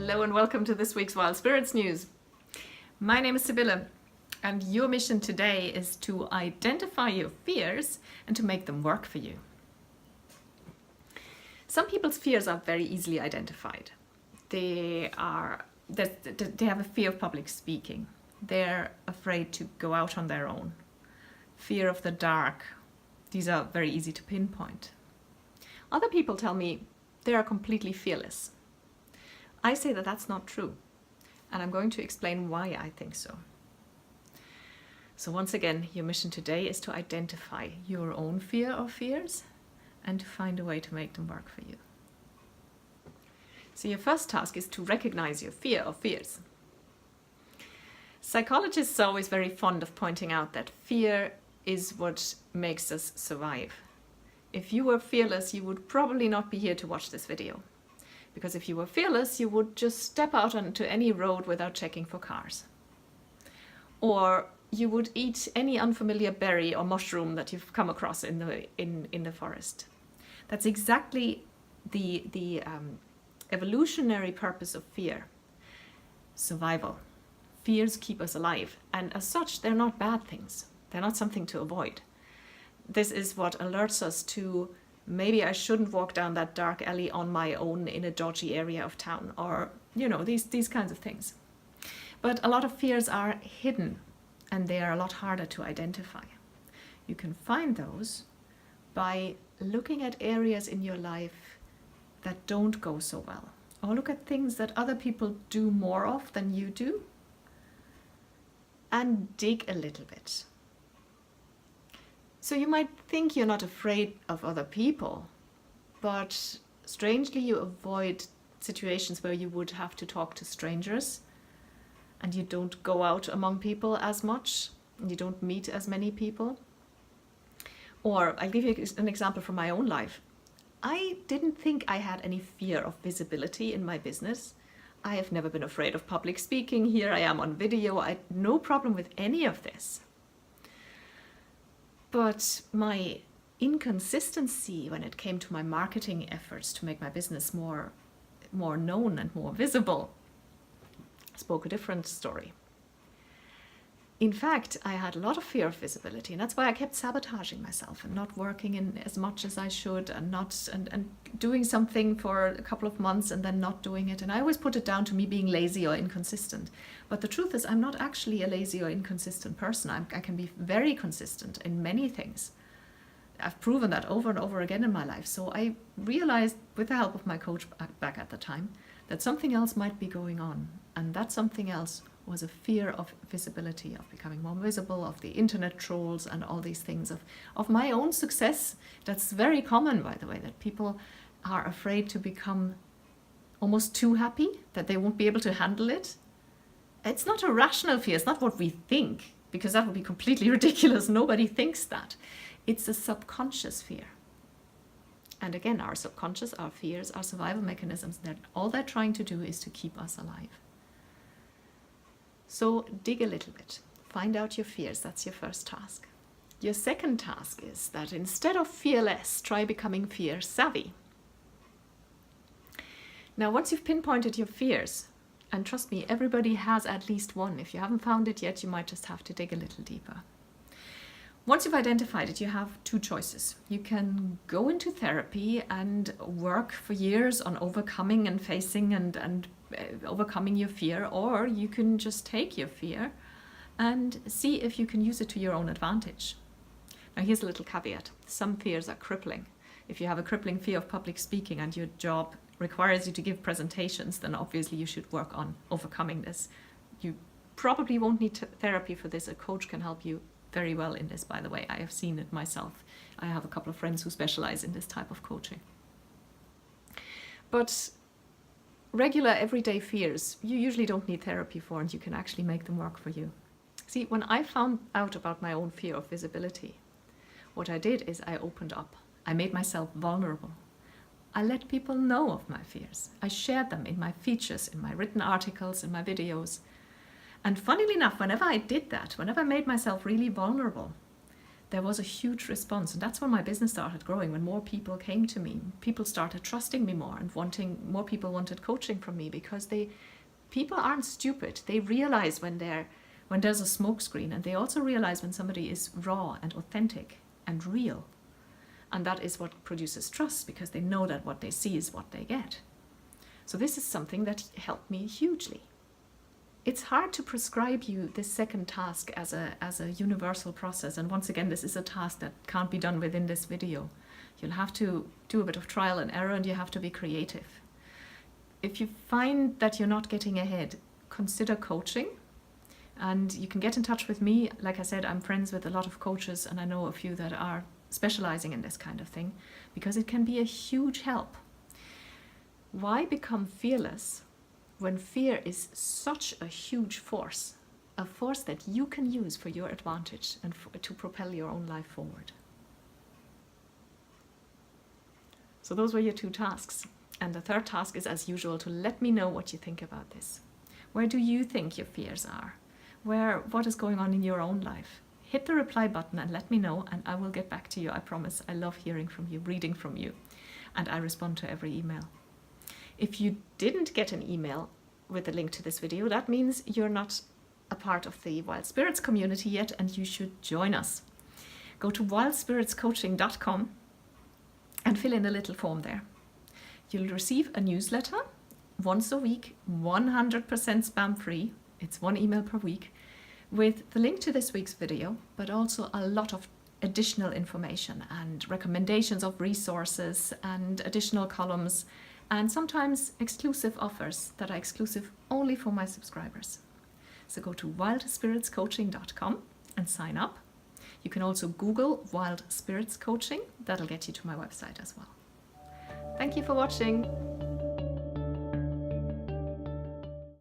Hello and welcome to this week's Wild Spirits News. My name is Sibylle and your mission today is to identify your fears and to make them work for you. Some people's fears are very easily identified. They have a fear of public speaking. They're afraid to go out on their own. Fear of the dark. These are very easy to pinpoint. Other people tell me they are completely fearless. I say that that's not true, and I'm going to explain why I think so. So once again, your mission today is to identify your own fear or fears and to find a way to make them work for you. So your first task is to recognize your fear or fears. Psychologists are always very fond of pointing out that fear is what makes us survive. If you were fearless, you would probably not be here to watch this video. Because if you were fearless, you would just step out onto any road without checking for cars. Or you would eat any unfamiliar berry or mushroom that you've come across in the forest. That's exactly the evolutionary purpose of fear. Survival. Fears keep us alive, and as such, they're not bad things. They're not something to avoid. This is what alerts us to maybe I shouldn't walk down that dark alley on my own in a dodgy area of town, or, these kinds of things. But a lot of fears are hidden, and they are a lot harder to identify. You can find those by looking at areas in your life that don't go so well, or look at things that other people do more of than you do, and dig a little bit. So you might think you're not afraid of other people, but strangely you avoid situations where you would have to talk to strangers, and you don't go out among people as much, and you don't meet as many people. Or I'll give you an example from my own life. I didn't think I had any fear of visibility in my business. I have never been afraid of public speaking. Here I am on video. I had no problem with any of this. But my inconsistency when it came to my marketing efforts to make my business more known and more visible spoke a different story. In fact, I had a lot of fear of visibility, and that's why I kept sabotaging myself and not working in as much as I should, and doing something for a couple of months and then not doing it. And I always put it down to me being lazy or inconsistent. But the truth is, I'm not actually a lazy or inconsistent person. I can be very consistent in many things. I've proven that over and over again in my life. So I realized, with the help of my coach back at the time, that something else might be going on. And that something else was a fear of visibility, of becoming more visible, of the internet trolls and all these things, of my own success. That's very common, by the way, that people are afraid to become almost too happy, that they won't be able to handle it. It's not a rational fear, it's not what we think, because that would be completely ridiculous. Nobody thinks that. It's a subconscious fear. And again, our subconscious, our fears, our survival mechanisms, all they're trying to do is to keep us alive. So dig a little bit, find out your fears. That's your first task. Your second task is that instead of fearless, try becoming fear savvy. Now, once you've pinpointed your fears, and trust me, everybody has at least one. If you haven't found it yet, you might just have to dig a little deeper. Once you've identified it, you have two choices. You can go into therapy and work for years on overcoming and facing and overcoming your fear, or you can just take your fear and see if you can use it to your own advantage. Now here's a little caveat. Some fears are crippling. If you have a crippling fear of public speaking and your job requires you to give presentations, then obviously you should work on overcoming this. You probably won't need therapy for this. A coach can help you very well in this, by the way. I have seen it myself. I have a couple of friends who specialize in this type of coaching. But regular everyday fears, you usually don't need therapy for, and you can actually make them work for you. See, when I found out about my own fear of visibility, what I did is I opened up. I made myself vulnerable. I let people know of my fears. I shared them in my features, in my written articles, in my videos. And funnily enough, whenever I did that, whenever I made myself really vulnerable, there was a huge response. And that's when my business started growing, when more people came to me. People started trusting me more, and more people wanted coaching from me, because people aren't stupid. They realize when there's a smoke screen, and they also realize when somebody is raw and authentic and real. And that is what produces trust, because they know that what they see is what they get. So this is something that helped me hugely. It's hard to prescribe you this second task as a universal process. And once again, this is a task that can't be done within this video. You'll have to do a bit of trial and error, and you have to be creative. If you find that you're not getting ahead, consider coaching. And you can get in touch with me. Like I said, I'm friends with a lot of coaches, and I know a few that are specializing in this kind of thing, because it can be a huge help. Why become fearless when fear is such a huge force, a force that you can use for your advantage and to propel your own life forward? So those were your 2 tasks. And the third task is, as usual, to let me know what you think about this. Where do you think your fears are? What is going on in your own life? Hit the reply button and let me know, and I will get back to you. I promise. I love hearing from you, reading from you, and I respond to every email. If you didn't get an email with a link to this video, that means you're not a part of the Wild Spirits community yet, and you should join us. Go to wildspiritscoaching.com and fill in a little form there. You'll receive a newsletter once a week, 100% spam free. It's 1 email per week, with the link to this week's video, but also a lot of additional information and recommendations of resources and additional columns, and sometimes exclusive offers that are exclusive only for my subscribers. So go to wildspiritscoaching.com and sign up. You can also Google Wild Spirits Coaching. That'll get you to my website as well. Thank you for watching.